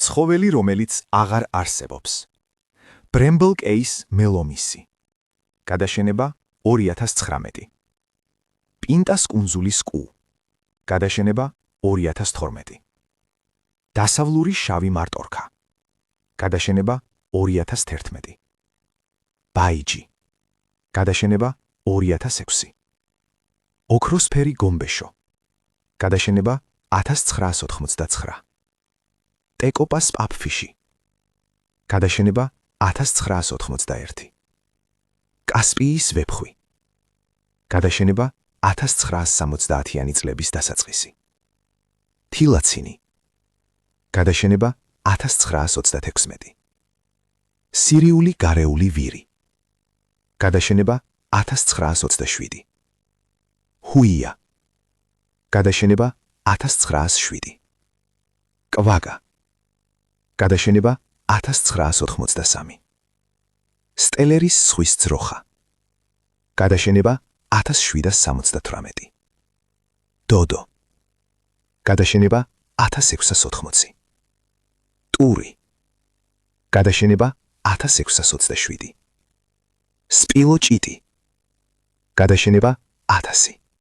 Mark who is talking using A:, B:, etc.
A: ცხოველი, რომელიც აღარ არსებობს. Bramble Case მელომისი. გადაშენება 2019. პინტას კუნძულის კუ. გადაშენება 2012. დასავლური შავი მარტორქა. გადაშენება 2011. ბაიჯი. გადაშენება 2006. ოქროსფერი გომბეშო. გადაშენება 1989. ტეკოპას პაპფიში. გადაშენება 1991. კასპიის ვეფხვი. გადაშენება 1970-იანი წლების დასაწყისი. თილაცინი. გადაშენება 1936. სირიული გარეული ვირი. გადაშენება 1927. ჰუია. გადაშენება 1907. კვაგა. გადაშენება 1983. სტელერის ზღვის ძროხა. გადაშენება 1778. დოდო. გადაშენება 1680. ტური. გადაშენება 1627. სპილოჭიტი. გადაშენება 1000.